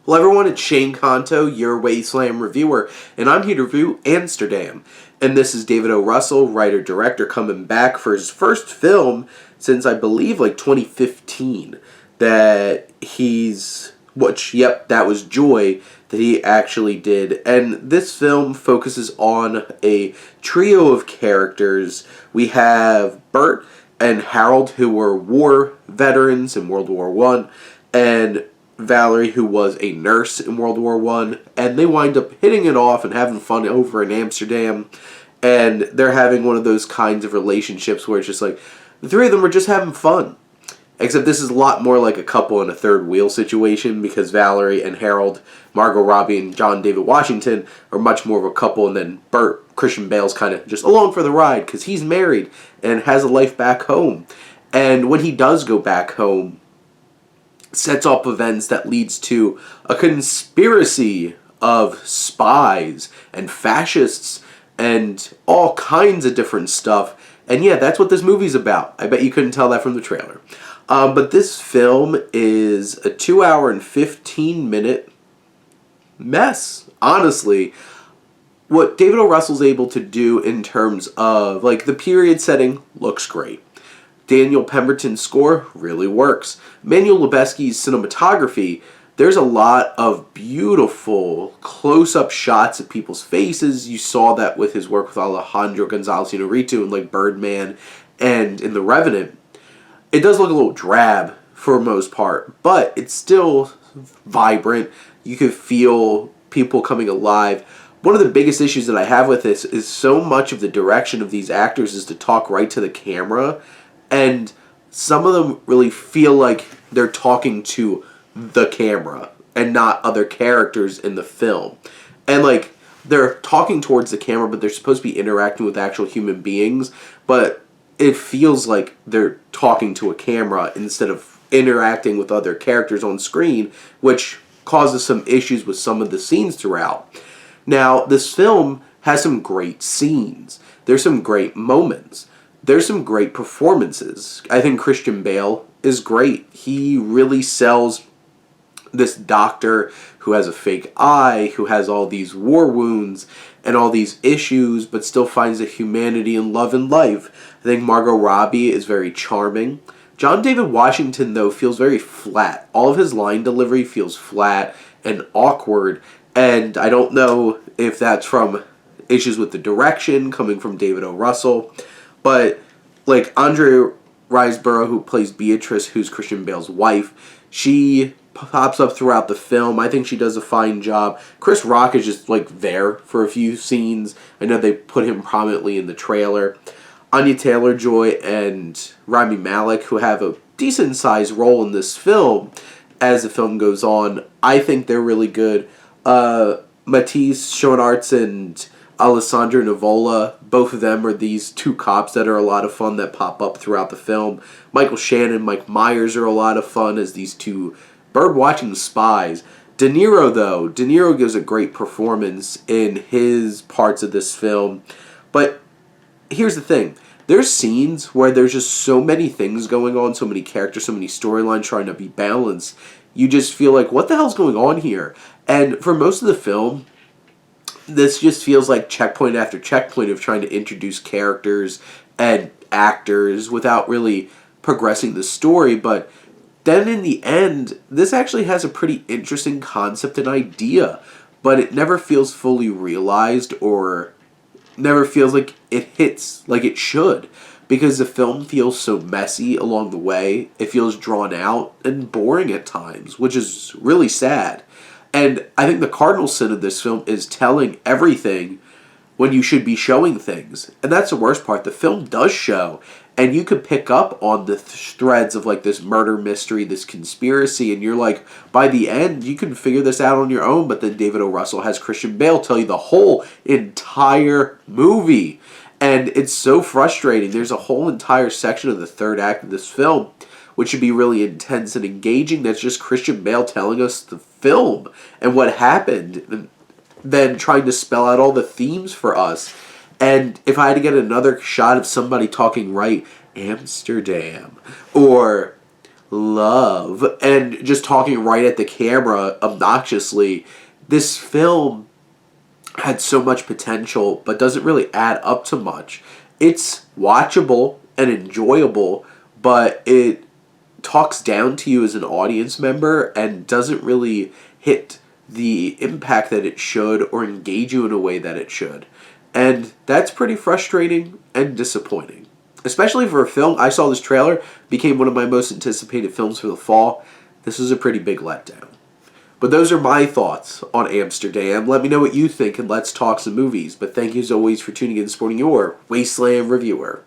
Hello everyone, it's Shane Kanto, your Wasteland reviewer, and I'm here to review Amsterdam. And this is David O. Russell, writer-director, coming back for his first film since, I believe, 2015. That that was Joy, that he actually did. And this film focuses on a trio of characters. We have Bert and Harold, who were war veterans in World War I, and Valerie, who was a nurse in World War I, and they wind up hitting it off and having fun over in Amsterdam, and they're having one of those kinds of relationships where it's just like, the three of them are just having fun. Except this is a lot more like a couple in a third wheel situation, because Valerie and Harold, Margot Robbie and John David Washington are much more of a couple, and then Bert, Christian Bale's kind of just along for the ride, because he's married and has a life back home. And when he does go back home, sets up events that leads to a conspiracy of spies and fascists and all kinds of different stuff. And yeah, that's what this movie's about. I bet you couldn't tell that from the trailer. But this film is a 2 hour and 15 minute mess, honestly. What David O. Russell's able to do in terms of, the period setting looks great. Daniel Pemberton's score really works. Manuel Lubezki's cinematography, there's a lot of beautiful close-up shots of people's faces. You saw that with his work with Alejandro González Iñárritu in Birdman and in The Revenant. It does look a little drab for the most part, but it's still vibrant. You can feel people coming alive. One of the biggest issues that I have with this is so much of the direction of these actors is to talk right to the camera, and some of them really feel like they're talking to the camera and not other characters in the film. And they're talking towards the camera, but they're supposed to be interacting with actual human beings, but it feels like they're talking to a camera instead of interacting with other characters on screen, which causes some issues with some of the scenes throughout. Now, this film has some great scenes. There's some great moments. There's some great performances. I think Christian Bale is great. He really sells this doctor who has a fake eye, who has all these war wounds and all these issues, but still finds a humanity and love in life. I think Margot Robbie is very charming. John David Washington, though, feels very flat. All of his line delivery feels flat and awkward, and I don't know if that's from issues with the direction coming from David O. Russell, but Andrea Riseborough, who plays Beatrice, who's Christian Bale's wife, she pops up throughout the film. I think she does a fine job. Chris Rock is just there for a few scenes. I know they put him prominently in the trailer. Anya Taylor-Joy and Rami Malek, who have a decent sized role in this film as the film goes on, I think they're really good. Matisse Schoenaerts and Alessandro Nivola, both of them are these two cops that are a lot of fun that pop up throughout the film. Michael Shannon, Mike Myers are a lot of fun as these two bird-watching spies. De Niro gives a great performance in his parts of this film. But here's the thing. There's scenes where there's just so many things going on, so many characters, so many storylines trying to be balanced. You just feel like, what the hell's going on here? And for most of the film, this just feels like checkpoint after checkpoint of trying to introduce characters and actors without really progressing the story. But then in the end, this actually has a pretty interesting concept and idea, but it never feels fully realized or never feels like it hits like it should, because the film feels so messy along the way. It feels drawn out and boring at times, which is really sad. And I think the cardinal sin of this film is telling everything when you should be showing things. And that's the worst part. The film does show, and you could pick up on the threads of this murder mystery, this conspiracy, and you're by the end, you can figure this out on your own, but then David O. Russell has Christian Bale tell you the whole entire movie. And it's so frustrating. There's a whole entire section of the third act of this film which should be really intense and engaging. That's just Christian Bale telling us the film and what happened, and then trying to spell out all the themes for us. And if I had to get another shot of somebody talking right, Amsterdam, or love, and just talking right at the camera obnoxiously, this film had so much potential but doesn't really add up to much. It's watchable and enjoyable, but it talks down to you as an audience member and doesn't really hit the impact that it should or engage you in a way that it should. And that's pretty frustrating and disappointing. Especially for a film, I saw this trailer, became one of my most anticipated films for the fall. This was a pretty big letdown. But those are my thoughts on Amsterdam. Let me know what you think and let's talk some movies. But thank you as always for tuning in and supporting your Wasteland Reviewer.